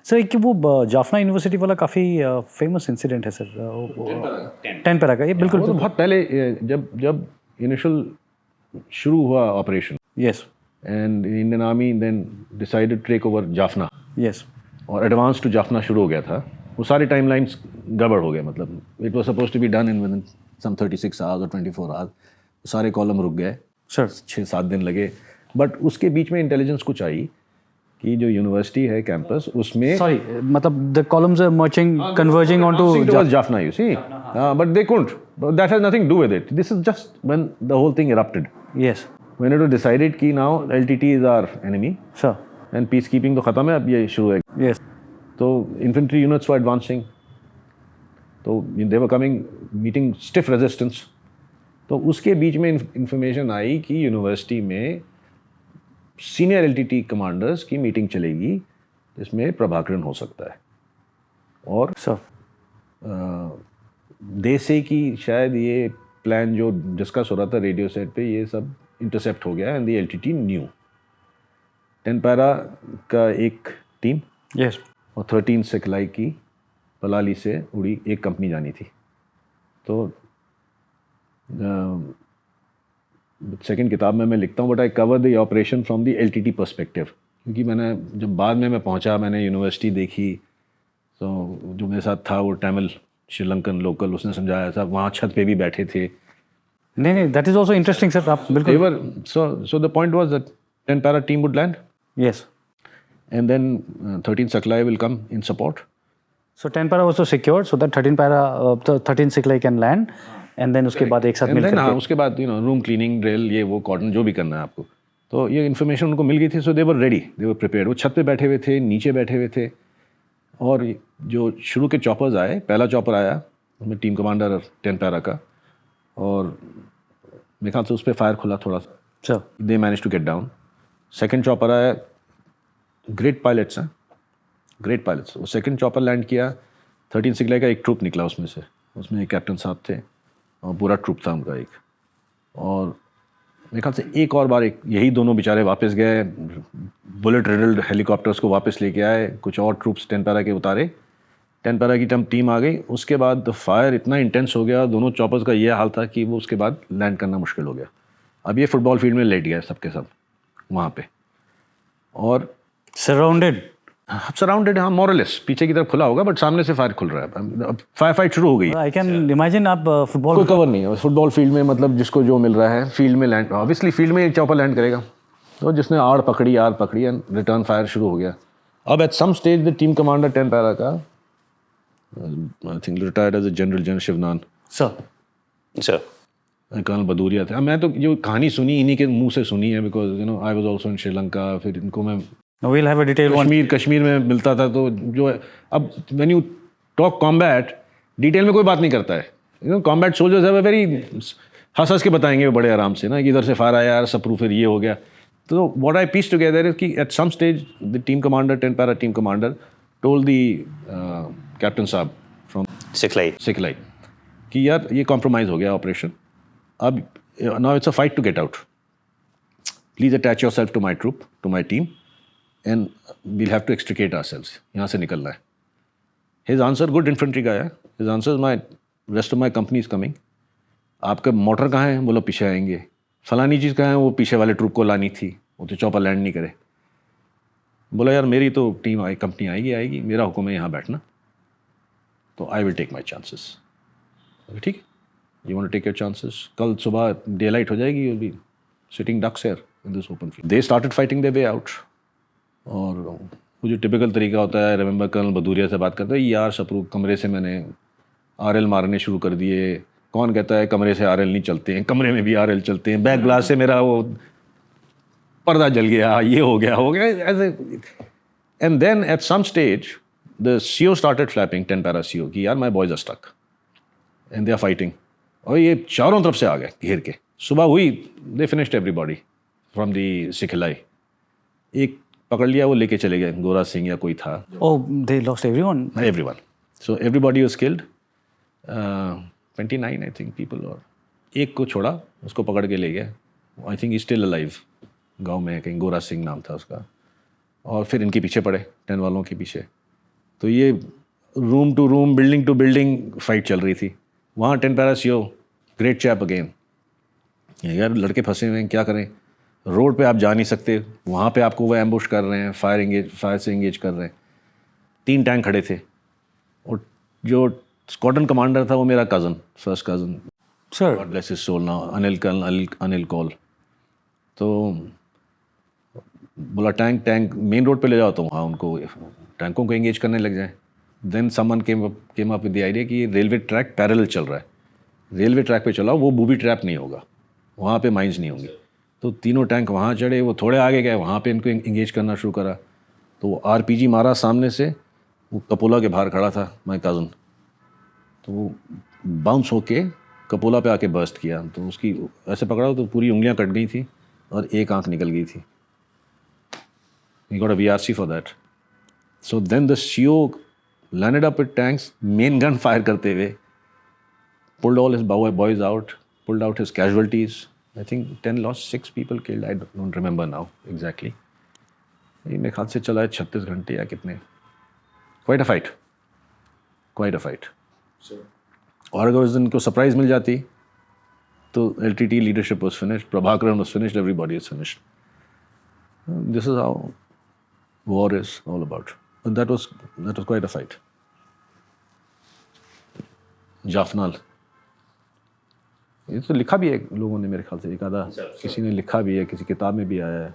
Sir एक वो Jaffna university वाला काफ़ी फेमस इंसिडेंट है सर, 10 पैरा का, ये बिल्कुल वो तो बहुत पहले जब इनिशियल शुरू हुआ operation, yes and Indian army then decided take over Jaffna, yes और एडवांस टू जाफना शुरू हो गया था। वो सारी टाइमलाइंस गड़बड़ हो गए, मतलब it was suppose to be done in with some 36 hours और 24 आवर्स, सारे कॉलम रुक गए सर। 6-7 दिन लगे। बट उसके बीच में इंटेलिजेंस कुछ आई कि जो यूनिवर्सिटी है कैंपस उसमें सॉरी मतलब the columns are marching converging onto Jaffna, you see, but they couldn't, that has nothing to do with it, this is just when the whole thing erupted, yes when it was decided कि now LTTE is our enemy sir, and peacekeeping तो खत्म है, अब ये शुरू है। Yes तो infantry units were advancing, तो they were coming meeting stiff resistance. तो उसके बीच में इंफॉर्मेशन आई कि यूनिवर्सिटी में सीनियर एलटीटी कमांडर्स की मीटिंग चलेगी जिसमें प्रभाकरण हो सकता है, और सर दे से कि शायद ये प्लान जो डिस्कस हो रहा था रेडियो सेट पे ये सब इंटरसेप्ट हो गया, and the LTT new. 10 para का एक टीम यस और 13 सिखलाई की पलाली से उड़ी एक कंपनी जानी थी। तो सेकंड किताब में मैं लिखता हूँ, but I cover the operation from the LTT perspective, क्योंकि मैंने जब बाद में मैं पहुँचा, मैंने यूनिवर्सिटी देखी, तो जो मेरे साथ था वो तमिल श्रीलंकन लोकल, उसने समझाया था, वहाँ छत पे भी बैठे थे। नहीं that is also interesting sir, आप बिल्कुल। So the point was that 10 para team would land, yes and then 13 Saklai will come in support. So 10 para was secured so that 13 para 13 सिखलाई कैन लैंड, एंड देन उसके बाद एक साथ And mill then हाँ, करके उसके बाद room cleaning drill, ये वो कॉटन जो भी करना है आपको, तो ये इन्फॉर्मेशन उनको मिल गई थी। So they were ready, they were prepared. वो छत पे बैठे हुए थे, नीचे बैठे हुए थे, और जो शुरू के चॉपर्स आए, पहला चॉपर आया उसमें टीम कमांडर 10 पैरा का, और मेरे ख्याल से उस पर फायर खुला थोड़ा सा, sir they manage to get down. Second chopper आया, ग्रेट पायलट्स हैं, ग्रेट पायलट्स। वो सेकेंड चॉपर लैंड किया, 13 सिखलाई का एक ट्रूप निकला उसमें से, उसमें एक कैप्टन साहब थे और पूरा ट्रूप था उनका एक, और मेरे ख्याल से एक और बार एक यही दोनों बेचारे वापस गए, बुलेट रिडल्ड हेलीकॉप्टर्स को वापस लेके आए, कुछ और ट्रूप्स 10 पैरा के उतारे, 10 पैरा की टीम आ गई। उसके बाद फायर इतना इंटेंस हो गया, दोनों चॉपर्स का ये हाल था कि वो उसके बाद लैंड करना मुश्किल हो गया। अब ये फुटबॉल फील्ड में लेट गए सबके सब वहाँ पे, और सराउंडेड, हाँ मोरलेस, पीछे की तरफ खुला होगा बट सामने से फायर खुल रहा है। अब फाइट शुरू हो गई। आई कैन इमेजिन आप फुटबॉल कोई कवर नहीं है फुटबॉल फील्ड में, मतलब जिसको जो मिल रहा है फील्ड में लैंड, ऑब्वियसली फील्ड में एक चॉपर लैंड करेगा, तो जिसने आड़ पकड़ी एंड रिटर्न फायर शुरू हो गया। अब at some stage the team commander 10 para का, I think retired as a general Shivnan sir colonel Bhadauria थे। अब मैं तो जो कहानी सुनी इन्हीं के मुंह से सुनी है, because I was also in Sri Lanka. फिर इनको मैं we'll have a detailed one. Kashmir में मिलता था, तो जो अब when you talk combat, detail में कोई बात नहीं करता है। Combat soldiers have a very, हंस के बताएंगे बड़े आराम से ना कि इधर से फायर आया यार, सब प्रूफ, फिर ये हो गया। तो what I piece together is कि at some stage the team commander 10 para team commander told the captain साहब फ्रॉम सिखलाई कि यार ये कॉम्प्रोमाइज़ हो गया ऑपरेशन, अब now it's a fight to get out, please attach yourself to my troop, to my team, and we'll have to extricate ourselves, यहाँ से निकलना है। हिज आंसर, गुड इन्फेंट्री का है, his answer, my rest of my company is coming. आपका motor कहाँ है? बोलो पीछे आएंगे। फलानी चीज़ कहाँ है? वो पीछे वाले ट्रूप को लानी थी, वो तो चौपर लैंड नहीं करे। बोला यार मेरी तो टीम आई, कंपनी आएगी, मेरा हुक्म है यहाँ बैठना, तो I will take my chances. ठीक है, you want to take your chances, कल सुबह डे लाइट हो जाएगी, you will be sitting ducks here in this open field. They started fighting their way out, और वो जो टिपिकल तरीका होता है, रिमेंबर कर्नल भदौरिया से बात करता है, यार सप्रू कमरे से मैंने आरएल मारने शुरू कर दिए। कौन कहता है कमरे से आरएल नहीं चलते हैं? कमरे में भी आरएल चलते हैं। बैक ग्लास से मेरा वो पर्दा जल गया, ये हो गया ऐसे। And then at some stage the CO started flapping, 10 para CO, कि यार my boys are stuck and they are fighting, और ये चारों तरफ से आ गए घेर के। सुबह हुई, they finished everybody from the सिखलाई। एक पकड़ लिया, वो लेके चले गए, गोरा सिंह या कोई था। Oh, they lost everyone. Everyone. So everybody was killed. 29 I think people, और एक को छोड़ा, उसको पकड़ के ले गए। I think is still alive, गांव में कहीं, गोरा सिंह नाम था उसका। और फिर इनके पीछे पड़े, 10 वालों के पीछे, तो ये room to room, building to building fight चल रही थी। वहाँ 10 para CO, great chap again. यार लड़के फंसे हुए हैं, क्या करें? रोड पे आप जा नहीं सकते, वहाँ पे आपको वो एम्बुश कर रहे हैं, फायर से इंगेज कर रहे हैं। 3 टैंक खड़े थे और जो स्क्वाड्रन कमांडर था वो मेरा cousin, first cousin, sir God bless his soul now, Anil Kaul. तो बोला टैंक मेन रोड पे ले जाओ, तो वहाँ उनको टैंकों को एंगेज करने लग जाए। Then someone came up with the idea कि रेलवे ट्रैक पैरेलल चल रहा है, रेलवे ट्रैक पे चलाओ, वो बूबी ट्रैप नहीं होगा, वहाँ पे माइंस नहीं होंगे। तो तीनों टैंक वहाँ चढ़े, वो थोड़े आगे गए, वहाँ पे इनको एंगेज करना शुरू करा। तो वो आरपीजी मारा सामने से, वो कपोला के बाहर खड़ा था माय कज़न, तो वो बाउंस होके कपोला पे आके बर्स्ट किया। तो उसकी ऐसे पकड़ा तो पूरी उंगलियां कट गई थी और एक आंख निकल गई थी। He got a VRC for that. So then the CO landed up with tanks, main gun fire करते हुए, pulled all his boys out, pulled out his casualties. I think 10 lost, 6 people killed. I don't remember now exactly. ये मेरे ख्याल से चला है 36 घंटे या कितने। Quite a fight. Quite a fight. और अगर उस दिन को सरप्राइज मिल जाती तो LTT leadership was finished, Prabhakaran was finished, everybody is finished. This is how war is all about. And that was quite a fight. जाफनाल, ये तो लिखा भी है लोगों ने, मेरे ख्याल से एक आधा किसी ने लिखा भी है, किसी किताब में भी आया है।